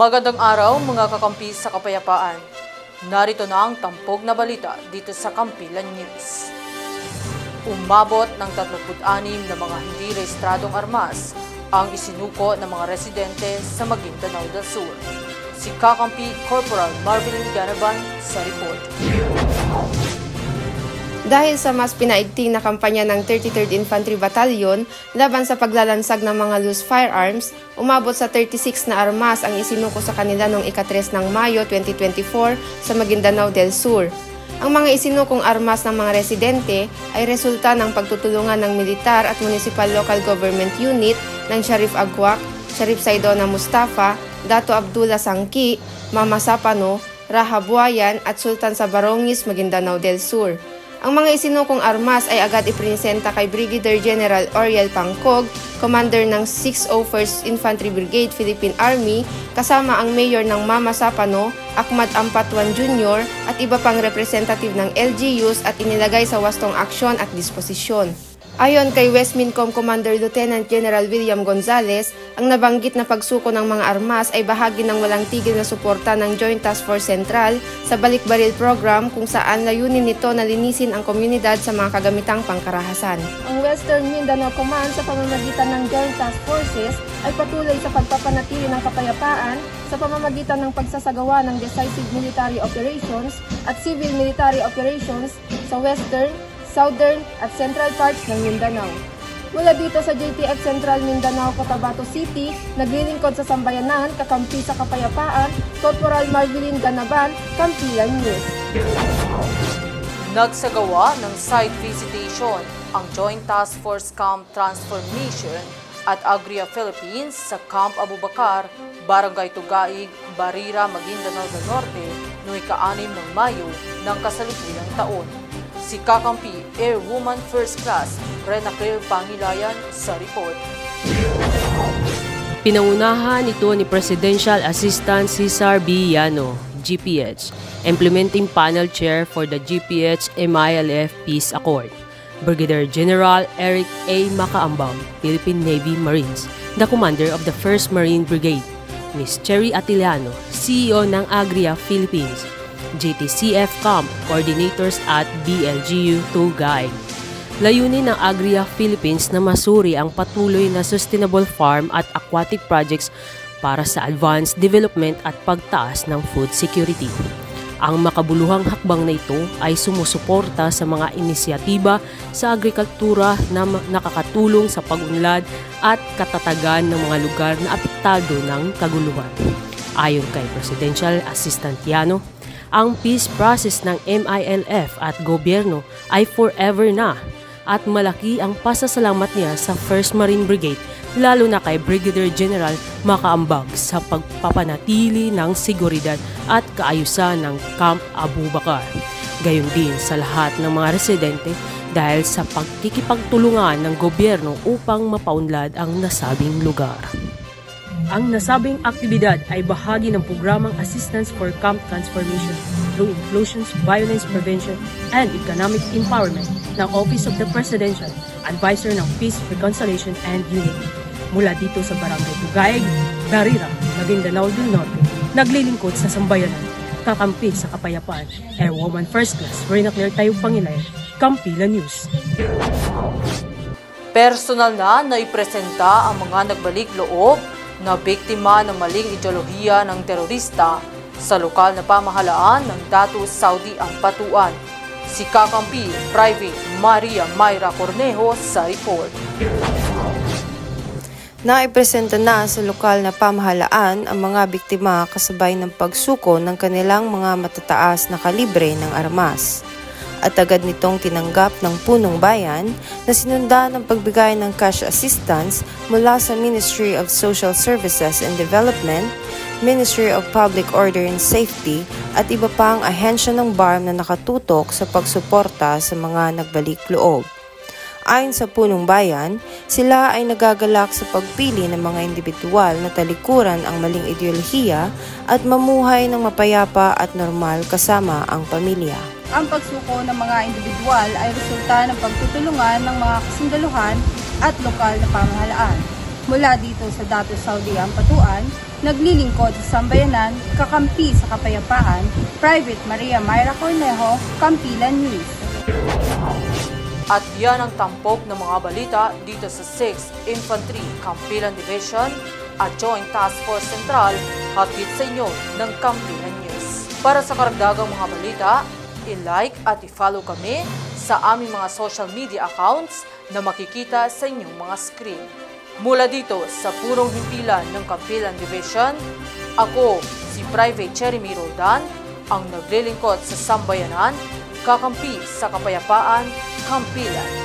Magandang araw mga kakampi sa kapayapaan. Narito na ang tampok na balita dito sa Kampilan News. Umabot ng 36 na mga hindi rehistradong armas ang isinuko ng mga residente sa Maguindanao del Sur. Si Kakampi Corporal Marvelin Ganaban sa report. Dahil sa mas pinaigting na kampanya ng 33rd Infantry Battalion laban sa paglalansag ng mga loose firearms, umabot sa 36 na armas ang isinuko sa kanila noong ika-3 ng Mayo 2024 sa Maguindanao del Sur. Ang mga isinukong armas ng mga residente ay resulta ng pagtutulungan ng militar at municipal local government unit ng Sharif Agwak, Sharif Saidona Mustafa, Dato Abdullah Sangki, Mama Sapano, Raha Buayan at Sultan sa Barongis, Maguindanao del Sur. Ang mga isinukong armas ay agad ipresenta kay Brigadier General Oriel Pangcog, Commander ng 601st Infantry Brigade Philippine Army, kasama ang Mayor ng Mama Sapano, Ahmad Ampatuan Jr. at iba pang representative ng LGUs at inilagay sa wastong aksyon at disposisyon. Ayon kay Westmincom Commander Lieutenant General William Gonzales, ang nabanggit na pagsuko ng mga armas ay bahagi ng walang tigil na suporta ng Joint Task Force Central sa Balik Baril Program kung saan layunin nito na linisin ang komunidad sa mga kagamitang pangkarahasan. Ang Western Mindanao Command sa pamamagitan ng Joint Task Forces ay patuloy sa pagpapanatili ng kapayapaan sa pamamagitan ng pagsasagawa ng decisive military operations at civil military operations sa Western, Southern at Central parts ng Mindanao. Mula dito sa JTF Central Mindanao, Cotabato City, naglilingkod sa sambayanan, kakampi sa kapayapaan, Corporal Marvelin Ganaban, Kampilan News. Nagsagawa ng site visitation ang Joint Task Force Camp Transformation at Agria Philippines sa Camp Abubakar, Barangay Tugaig, Barira, Maguindanao del Norte noong ika-6 ng Mayo ng kasalukuyang taon. Si Kakampi Airwoman First Class Rena Claire Pangilayan sa report. Pinangunahan ito ni Presidential Assistant Cesar B. Llano, GPH, Implementing Panel Chair for the GPH MILF Peace Accord, Brigadier General Eric A. Macaambang, Philippine Navy Marines, the Commander of the 1st Marine Brigade, Ms. Cherry Atiliano, CEO ng Agria Philippines, JTCF Camp Coordinators at BLGU Tugaig. Layunin ng Agria Philippines na masuri ang patuloy na sustainable farm at aquatic projects para sa advanced development at pagtaas ng food security. Ang makabuluhang hakbang na ito ay sumusuporta sa mga inisyatiba sa agrikultura na nakakatulong sa pag-unlad at katatagan ng mga lugar na apektado ng kaguluhan. Ayon kay Presidential Assistant Llano, ang peace process ng MILF at gobyerno ay forever na at malaki ang pasasalamat niya sa 1st Marine Brigade lalo na kay Brigadier General Macaambag sa pagpapanatili ng seguridad at kaayusan ng Camp Abubakar. Gayon din sa lahat ng mga residente dahil sa pagkikipagtulungan ng gobyerno upang mapaunlad ang nasabing lugar. Ang nasabing aktibidad ay bahagi ng programang Assistance for Camp Transformation through Inclusions, Violence Prevention, and Economic Empowerment ng Office of the Presidential Advisor ng Peace, Reconciliation, and Unity. Mula dito sa Barangay Tugaig, Barira, Maguindanao del Norte, naglilingkod sa sambayanan, kakampi sa kapayapaan, Airwoman First Class, Rena Claire Tayo Pangilayan, Kampilan News. Personal na naipresenta ang mga nagbalik loob na biktima ng maling ideolohiya ng terorista sa lokal na pamahalaan ng Datu Saudi Ampatuan. Si Kakampi Private Maria Mayra Cornejo sa report. Naipresenta na sa lokal na pamahalaan ang mga biktima kasabay ng pagsuko ng kanilang mga matataas na kalibre ng armas. At agad nitong tinanggap ng punong bayan na sinundan ng pagbigay ng cash assistance mula sa Ministry of Social Services and Development, Ministry of Public Order and Safety at iba pang ahensya ng BARM na nakatutok sa pagsuporta sa mga nagbalik loob. Ayon sa punong bayan, sila ay nagagalak sa pagpili ng mga individual na talikuran ang maling ideolohiya at mamuhay ng mapayapa at normal kasama ang pamilya. Ang pagsuko ng mga individual ay resulta ng pagtutulungan ng mga kasundaluhan at lokal na pamahalaan. mula dito sa Dato Saudi Ampatuan, naglilingkod sa sambayanan, kakampi sa kapayapaan, Private Maria Mayra Cornejo, Campilan News. At yan ang tampok ng mga balita dito sa 6th Infantry Campilan Division at Joint Task Force Central, hatid sa inyo ng Campilan News. Para sa karagdagang mga balita, i-like at i-follow kami sa aming mga social media accounts na makikita sa inyong mga screen. Mula dito sa punong himpilan ng Campilan Division, ako si Private Jeremy Roldan, ang naglilingkod sa sambayanan, kakampi sa kapayapaan, Campilan.